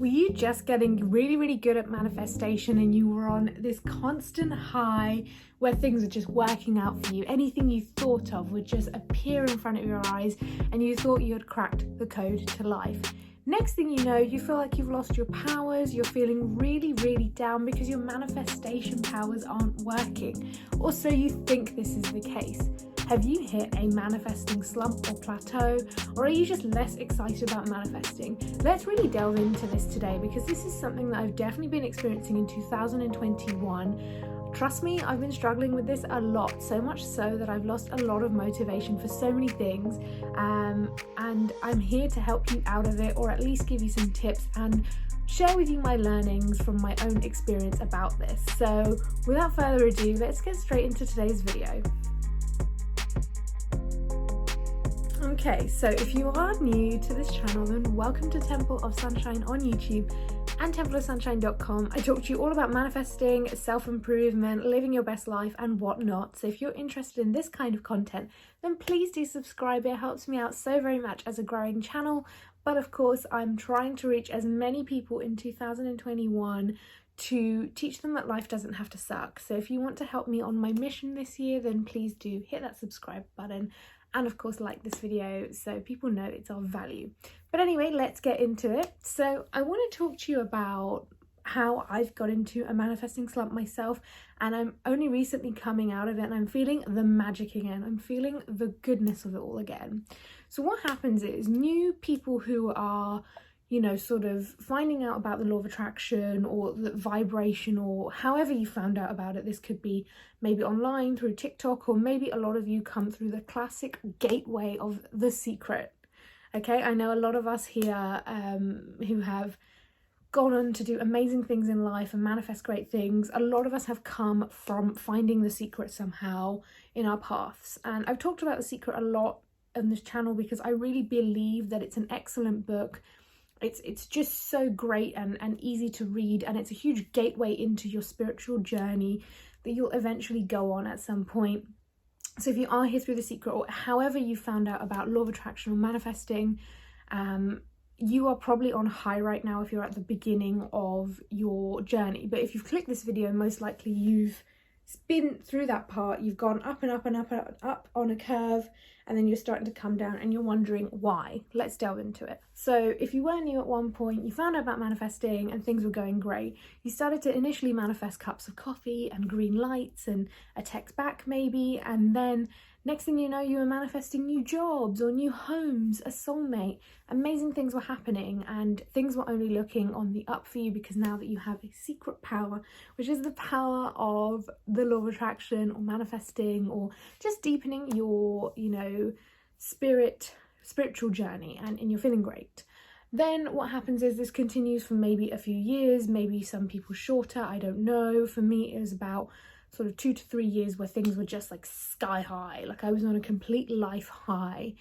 Were you just getting really good at manifestation and you were on this constant high where things are just working out for you? Anything you thought of would just appear in front of your eyes and you thought you had cracked the code to life. Next thing you know, you feel like you've lost your powers, you're feeling really down because your manifestation powers aren't working, or so you think this is the case. Have you hit a manifesting slump or plateau, or are you just less excited about manifesting? Let's really delve into this today because this is something that I've definitely been experiencing in 2021. Trust me, I've been struggling with this a lot, so much so that I've lost a lot of motivation for so many things, and I'm here to help you out of it, or at least give you some tips and share with you my learnings from my own experience about this. So without further ado, let's get straight into today's video. Okay, so if you are new to this channel, then welcome to Temple of Sunshine on YouTube and templeofsunshine.com. I talk to you all about manifesting, self-improvement, living your best life and whatnot. So if you're interested in this kind of content, then please do subscribe. It helps me out so very much as a growing channel. But of course, I'm trying to reach as many people in 2021 to teach them that life doesn't have to suck. So if you want to help me on my mission this year, then please do hit that subscribe button. And of course, like this video so people know it's of value. But anyway, let's get into it. So I want to talk to you about how I've got into a manifesting slump myself, and I'm only recently coming out of it and I'm feeling the magic again. I'm feeling the goodness of it all again. So what happens is new people who are, sort of finding out about the law of attraction or the vibration, or however you found out about it. This could be maybe online through TikTok, or maybe a lot of you come through the classic gateway of The Secret. Okay, I know a lot of us here who have gone on to do amazing things in life and manifest great things. A lot of us have come from finding The Secret somehow in our paths. And I've talked about The Secret a lot on this channel because I really believe that it's an excellent book. It's just so great and easy to read, and it's a huge gateway into your spiritual journey that you'll eventually go on at some point. So if you are here through The Secret, or however you found out about law of attraction or manifesting, you are probably on high right now if you're at the beginning of your journey. But if you've clicked this video, most likely you've been through that part. You've gone up and up and up and up on a curve, and then you're starting to come down and you're wondering why. Let's delve into it. So if you were new at one point, you found out about manifesting and things were going great. You started to initially manifest cups of coffee and green lights and a text back maybe, and then next thing you know, you were manifesting new jobs or new homes, a soulmate. Amazing things were happening and things were only looking on the up for you, because now that you have a secret power, which is the power of the law of attraction or manifesting, or just deepening your, spiritual journey, and you're feeling great. Then what happens is this continues for maybe a few years, maybe some people shorter, I don't know. For me, it was about sort of 2 to 3 years where things were just like sky high, like I was on a complete life high.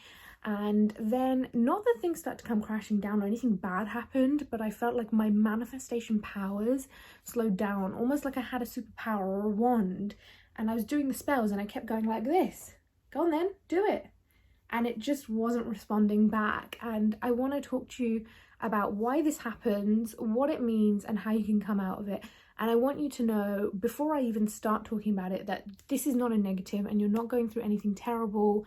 And then not that things started to come crashing down or anything bad happened, but I felt like my manifestation powers slowed down, almost like I had a superpower or a wand, and I was doing the spells and I kept going like this, go on then, do it. And it just wasn't responding back. And I want to talk to you about why this happens, what it means, and how you can come out of it. And I want you to know, before I even start talking about it, that this is not a negative and you're not going through anything terrible.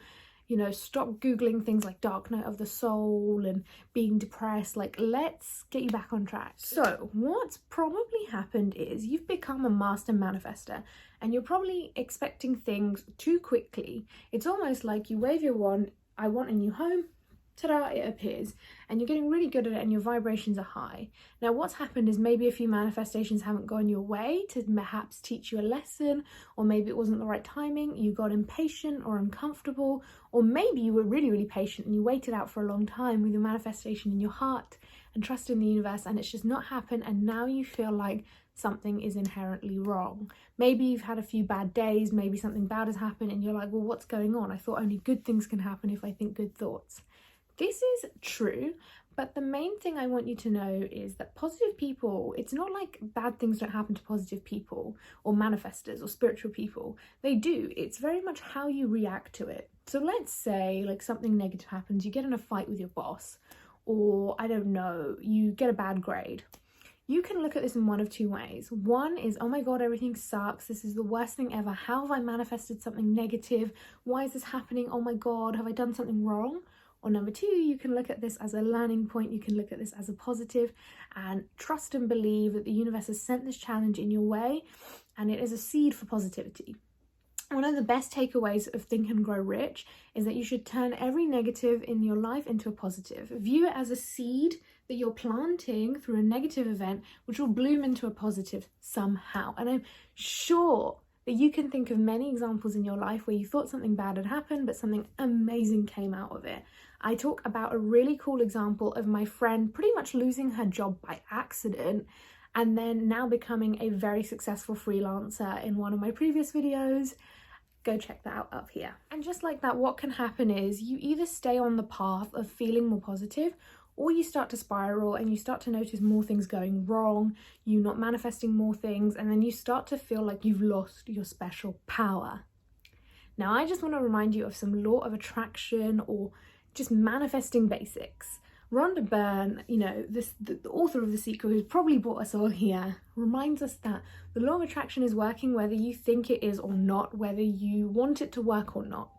Stop Googling things like dark night of the soul and being depressed. Like, let's get you back on track. So what's probably happened is you've become a master manifester and you're probably expecting things too quickly. It's almost like you wave your wand, I want a new home, ta-da, it appears, and you're getting really good at it and your vibrations are high. Now what's happened is maybe a few manifestations haven't gone your way to perhaps teach you a lesson, or maybe it wasn't the right timing, you got impatient or uncomfortable, or maybe you were really patient and you waited out for a long time with your manifestation in your heart and trust in the universe, and it's just not happened, and now you feel like something is inherently wrong. Maybe you've had a few bad days, maybe something bad has happened and you're like, well, what's going on? I thought only good things can happen if I think good thoughts. This is true, but the main thing I want you to know is that positive people, it's not like bad things don't happen to positive people or manifestors or spiritual people. They do. It's very much how you react to it. So let's say like something negative happens, you get in a fight with your boss, or I don't know, you get a bad grade. You can look at this in one of two ways. One is, oh my God, everything sucks. This is the worst thing ever. How have I manifested something negative? Why is this happening? Oh my God, have I done something wrong? Or number two, you can look at this as a learning point. You can look at this as a positive and trust and believe that the universe has sent this challenge in your way and it is a seed for positivity. One of the best takeaways of Think and Grow Rich is that you should turn every negative in your life into a positive. View it as a seed that you're planting through a negative event, which will bloom into a positive somehow. And I'm sure that you can think of many examples in your life where you thought something bad had happened, but something amazing came out of it. I talk about a really cool example of my friend pretty much losing her job by accident and then now becoming a very successful freelancer in one of my previous videos. Go check that out up here. And just like that, what can happen is you either stay on the path of feeling more positive, or you start to spiral and you start to notice more things going wrong, you not manifesting more things, and then you start to feel like you've lost your special power. Now, I just want to remind you of some law of attraction or just manifesting basics. Rhonda Byrne, the author of The Secret, who's probably brought us all here, reminds us that the law of attraction is working whether you think it is or not, whether you want it to work or not.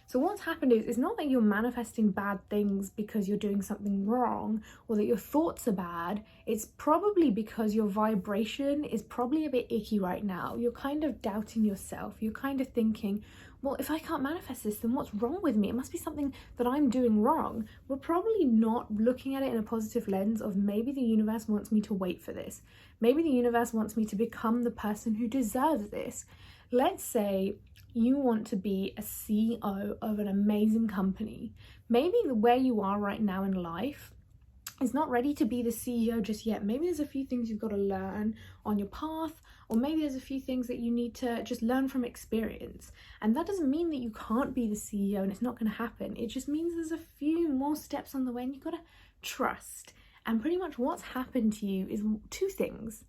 So what's happened is, it's not that you're manifesting bad things because you're doing something wrong or that your thoughts are bad. It's probably because your vibration is probably a bit icky right now. You're kind of doubting yourself. You're kind of thinking, well, if I can't manifest this, then what's wrong with me? It must be something that I'm doing wrong. We're probably not looking at it in a positive lens of maybe the universe wants me to wait for this. Maybe the universe wants me to become the person who deserves this. Let's say you want to be a CEO of an amazing company. Maybe where you are right now in life is not ready to be the CEO just yet. Maybe there's a few things you've got to learn on your path, or maybe there's a few things that you need to just learn from experience. And that doesn't mean that you can't be the CEO and it's not going to happen. It just means there's a few more steps on the way and you've got to trust. And pretty much what's happened to you is two things.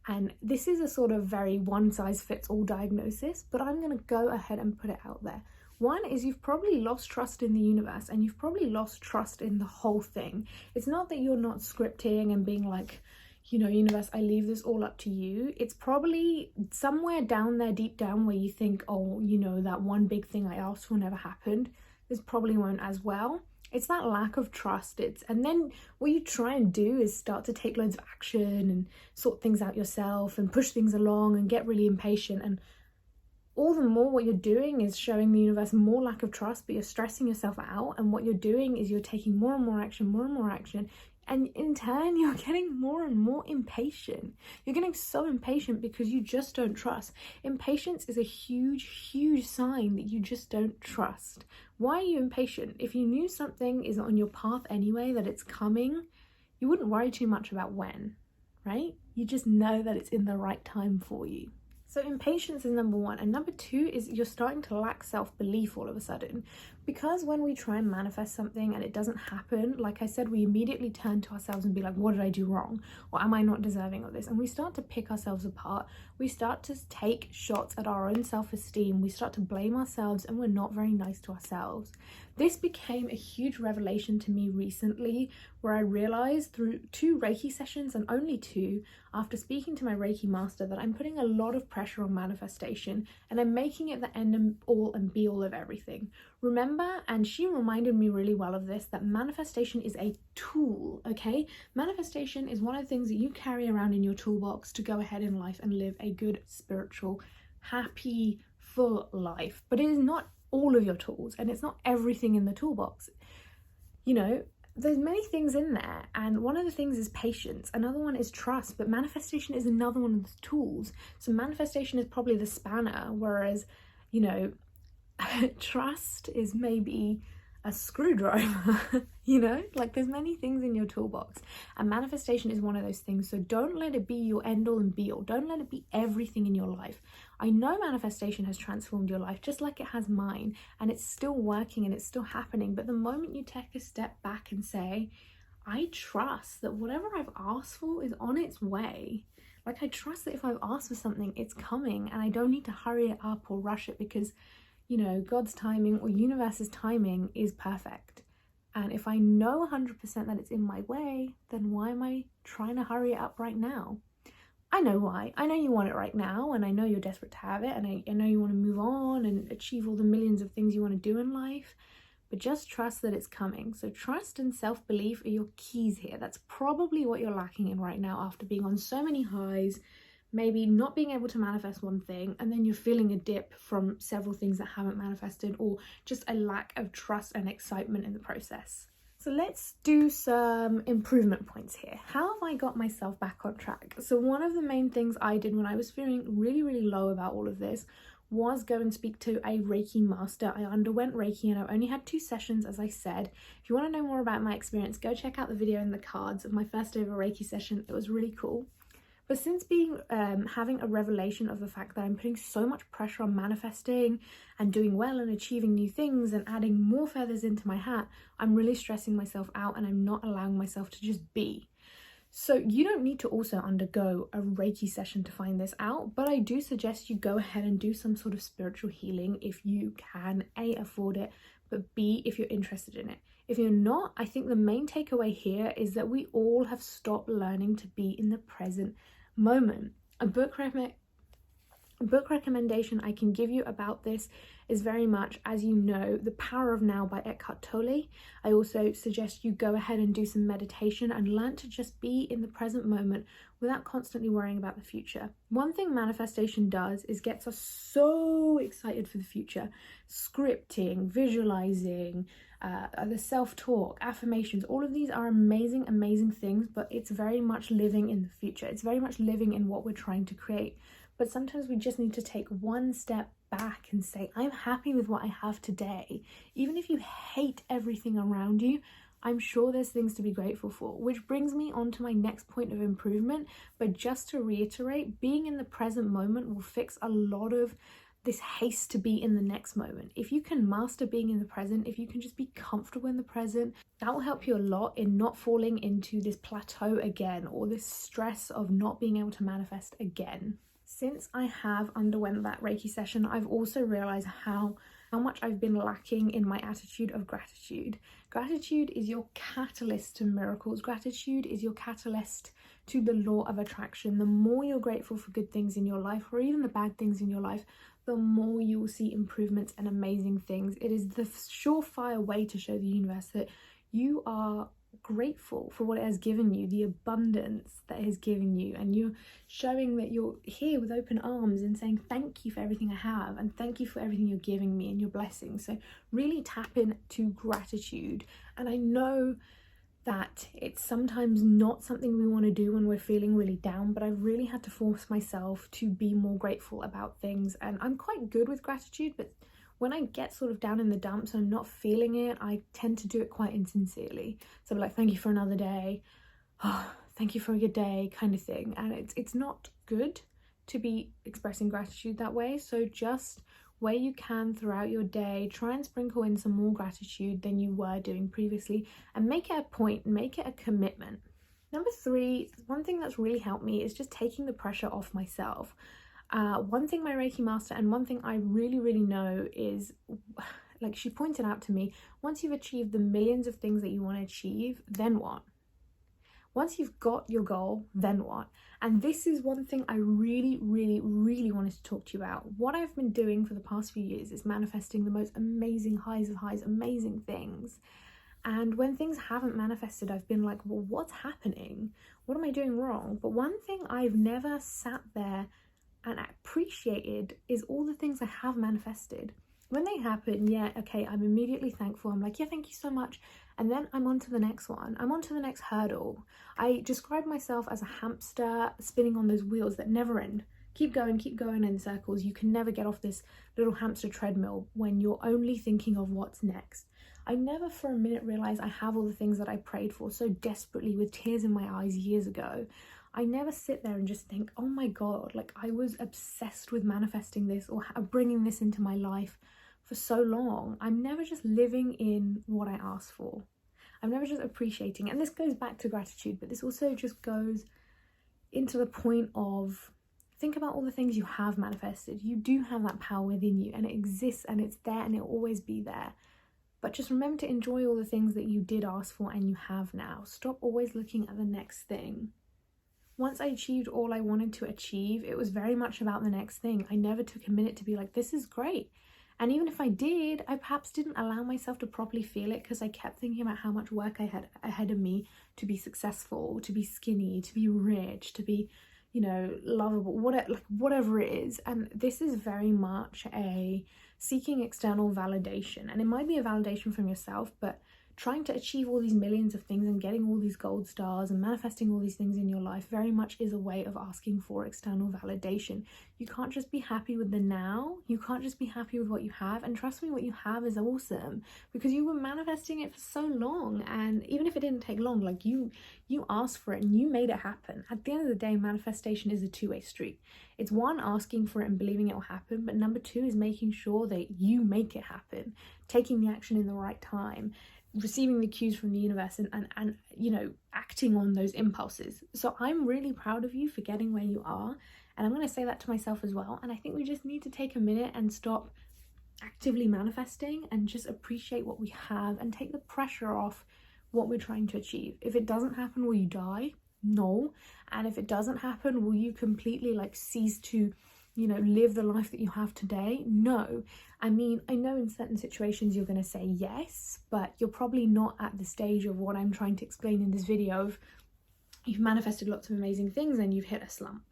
And this is a sort of very one-size-fits-all diagnosis, but I'm going to go ahead and put it out there. One is you've probably lost trust in the universe, and you've probably lost trust in the whole thing. It's not that you're not scripting and being like, universe, I leave this all up to you. It's probably somewhere down there, deep down, where you think, oh, that one big thing I asked for never happened. This probably won't as well. It's that lack of trust. And then what you try and do is start to take loads of action and sort things out yourself and push things along and get really impatient. And all the more what you're doing is showing the universe more lack of trust, but you're stressing yourself out. And what you're doing is you're taking more and more action. And in turn, you're getting more and more impatient. You're getting so impatient because you just don't trust. Impatience is a huge, huge sign that you just don't trust. Why are you impatient? If you knew something is on your path anyway, that it's coming, you wouldn't worry too much about when, right? You just know that it's in the right time for you. So impatience is number one. And number two is you're starting to lack self-belief all of a sudden. Because when we try and manifest something and it doesn't happen, like I said, we immediately turn to ourselves and be like, what did I do wrong? Or am I not deserving of this? And we start to pick ourselves apart. We start to take shots at our own self-esteem. We start to blame ourselves and we're not very nice to ourselves. This became a huge revelation to me recently, where I realized through 2 Reiki sessions, and only 2, after speaking to my Reiki master, that I'm putting a lot of pressure on manifestation and I'm making it the end and all and be all of everything. Remember, and she reminded me really well of this, that manifestation is a tool, okay? Manifestation is one of the things that you carry around in your toolbox to go ahead in life and live a good, spiritual, happy, full life. But it is not all of your tools, and it's not everything in the toolbox. There's many things in there, and one of the things is patience, another one is trust, but manifestation is another one of the tools. So manifestation is probably the spanner, whereas trust is maybe a screwdriver. There's many things in your toolbox, and manifestation is one of those things. So don't let it be your end all and be all. Don't let it be everything in your life. I know manifestation has transformed your life just like it has mine, and it's still working and it's still happening. But the moment you take a step back and say, I trust that whatever I've asked for is on its way. Like, I trust that if I've asked for something, it's coming, and I don't need to hurry it up or rush it because God's timing or universe's timing is perfect. And if I know 100% that it's in my way, then why am I trying to hurry it up right now? I know why. I know you want it right now, and I know you're desperate to have it, and I know you want to move on and achieve all the millions of things you want to do in life, but just trust that it's coming. So trust and self-belief are your keys here. That's probably what you're lacking in right now after being on so many highs, maybe not being able to manifest one thing, and then you're feeling a dip from several things that haven't manifested, or just a lack of trust and excitement in the process. So let's do some improvement points here. How have I got myself back on track? So one of the main things I did when I was feeling really, really low about all of this was go and speak to a Reiki master. I underwent Reiki and I only had 2 sessions, as I said. If you want to know more about my experience, go check out the video in the cards of my first ever Reiki session. It was really cool. But since having a revelation of the fact that I'm putting so much pressure on manifesting and doing well and achieving new things and adding more feathers into my hat, I'm really stressing myself out and I'm not allowing myself to just be. So you don't need to also undergo a Reiki session to find this out, but I do suggest you go ahead and do some sort of spiritual healing if you can A, afford it, but B, if you're interested in it. If you're not, I think the main takeaway here is that we all have stopped learning to be in the present moment. A book recommendation I can give you about this is very much, as you know, The Power of Now by Eckhart Tolle. I also suggest you go ahead and do some meditation and learn to just be in the present moment without constantly worrying about the future. One thing manifestation does is gets us so excited for the future. Scripting, visualizing, the self-talk, affirmations, all of these are amazing, amazing things, but it's very much living in the future. It's very much living in what we're trying to create. But sometimes we just need to take one step back and say, I'm happy with what I have today. Even if you hate everything around you, I'm sure there's things to be grateful for, which brings me on to my next point of improvement. But just to reiterate, being in the present moment will fix a lot of this haste to be in the next moment. If you can master being in the present, if you can just be comfortable in the present, that will help you a lot in not falling into this plateau again, or this stress of not being able to manifest again. Since I have underwent that Reiki session, I've also realized how much I've been lacking in my attitude of gratitude. Gratitude is your catalyst to miracles. Gratitude is your catalyst to the law of attraction. The more you're grateful for good things in your life, or even the bad things in your life, the more you will see improvements and amazing things. It is the surefire way to show the universe that you are grateful for what it has given you, the abundance that it has given you, and you're showing that you're here with open arms and saying thank you for everything I have, and thank you for everything you're giving me and your blessings. So really tap into gratitude. And I know that it's sometimes not something we want to do when we're feeling really down, but I've really had to force myself to be more grateful about things. And I'm quite good with gratitude, but when I get sort of down in the dumps and I'm not feeling it, I tend to do it quite insincerely. So I'm like, thank you for another day. Oh, thank you for a good day, kind of thing. And it's not good to be expressing gratitude that way. So just where you can throughout your day, try and sprinkle in some more gratitude than you were doing previously, and make it a point, make it a commitment. Number 3, one thing that's really helped me is just taking the pressure off myself. One thing my Reiki master, and one thing I really, really know is, like she pointed out to me, once you've achieved the millions of things that you want to achieve, then what? Once you've got your goal, then what? And this is one thing I really, really, really wanted to talk to you about. What I've been doing for the past few years is manifesting the most amazing highs of highs, amazing things. And when things haven't manifested, I've been like, well, what's happening? What am I doing wrong? But one thing I've never sat there and appreciated is all the things I have manifested. When they happen, yeah, okay, I'm immediately thankful. I'm like, yeah, thank you so much. And then I'm on to the next one. I'm on to the next hurdle. I describe myself as a hamster spinning on those wheels that never end. Keep going in circles. You can never get off this little hamster treadmill when you're only thinking of what's next. I never for a minute realized I have all the things that I prayed for so desperately with tears in my eyes years ago. I never sit there and just think, oh my God, like I was obsessed with manifesting this or bringing this into my life for so long. I'm never just living in what I asked for. I'm never just appreciating. And this goes back to gratitude, but this also just goes into the point of, think about all the things you have manifested. You do have that power within you, and it exists and it's there and it'll always be there. But just remember to enjoy all the things that you did ask for and you have now. Stop always looking at the next thing. Once I achieved all I wanted to achieve, it was very much about the next thing. I never took a minute to be like, this is great. And even if I did, I perhaps didn't allow myself to properly feel it because I kept thinking about how much work I had ahead of me to be successful, to be skinny, to be rich, to be, you know, lovable, whatever it is. And this is very much a seeking external validation. And it might be a validation from yourself, but trying to achieve all these millions of things and getting all these gold stars and manifesting all these things in your life very much is a way of asking for external validation. You can't just be happy with the now. You can't just be happy with what you have. And trust me, what you have is awesome because you were manifesting it for so long. And even if it didn't take long, like you asked for it and you made it happen. At the end of the day, manifestation is a two-way street. It's one, asking for it and believing it will happen, but number two is making sure that you make it happen, taking the action in the right time, receiving the cues from the universe and you know, acting on those impulses. So I'm really proud of you for getting where you are, and I'm going to say that to myself as well. And I think we just need to take a minute and stop actively manifesting and just appreciate what we have and take the pressure off what we're trying to achieve. If it doesn't happen, will you die? No. And if it doesn't happen, will you completely like cease to, you know, live the life that you have today? No. I mean, I know in certain situations you're going to say yes, but you're probably not at the stage of what I'm trying to explain in this video of you've manifested lots of amazing things and you've hit a slump.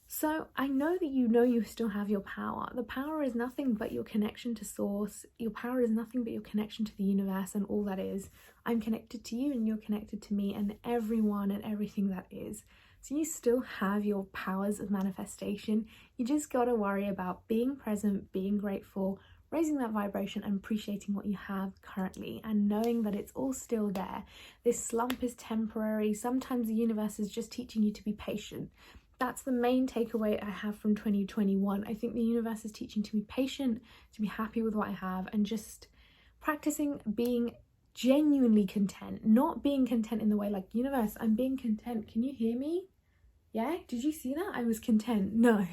So I know that you still have your power. The power is nothing but your connection to source. Your power is nothing but your connection to the universe and all that is. I'm connected to you and you're connected to me and everyone and everything that is. So you still have your powers of manifestation. You just got to worry about being present, being grateful, raising that vibration and appreciating what you have currently and knowing that it's all still there. This slump is temporary. Sometimes the universe is just teaching you to be patient. That's the main takeaway I have from 2021. I think the universe is teaching to be patient, to be happy with what I have, and just practicing being genuinely content, not being content in the way like, universe, I'm being content. Can you hear me? Yeah, did you see that? I was content. No,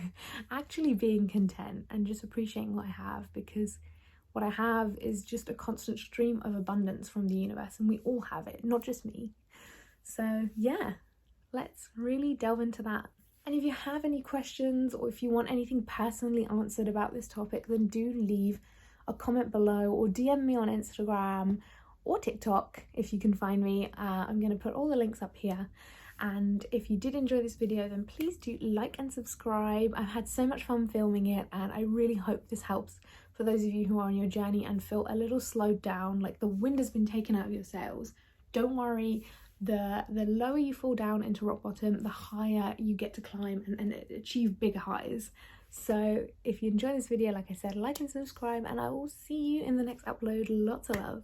actually being content and just appreciating what I have, because what I have is just a constant stream of abundance from the universe and we all have it, not just me. So yeah, let's really delve into that. And if you have any questions or if you want anything personally answered about this topic, then do leave a comment below or DM me on Instagram or TikTok if you can find me. I'm going to put all the links up here. And if you did enjoy this video, then please do like and subscribe. I've had so much fun filming it and I really hope this helps for those of you who are on your journey and feel a little slowed down, like the wind has been taken out of your sails. Don't worry. The lower you fall down into rock bottom, the higher you get to climb and achieve bigger highs. So if you enjoy this video, like I said, like and subscribe, and I will see you in the next upload. Lots of love.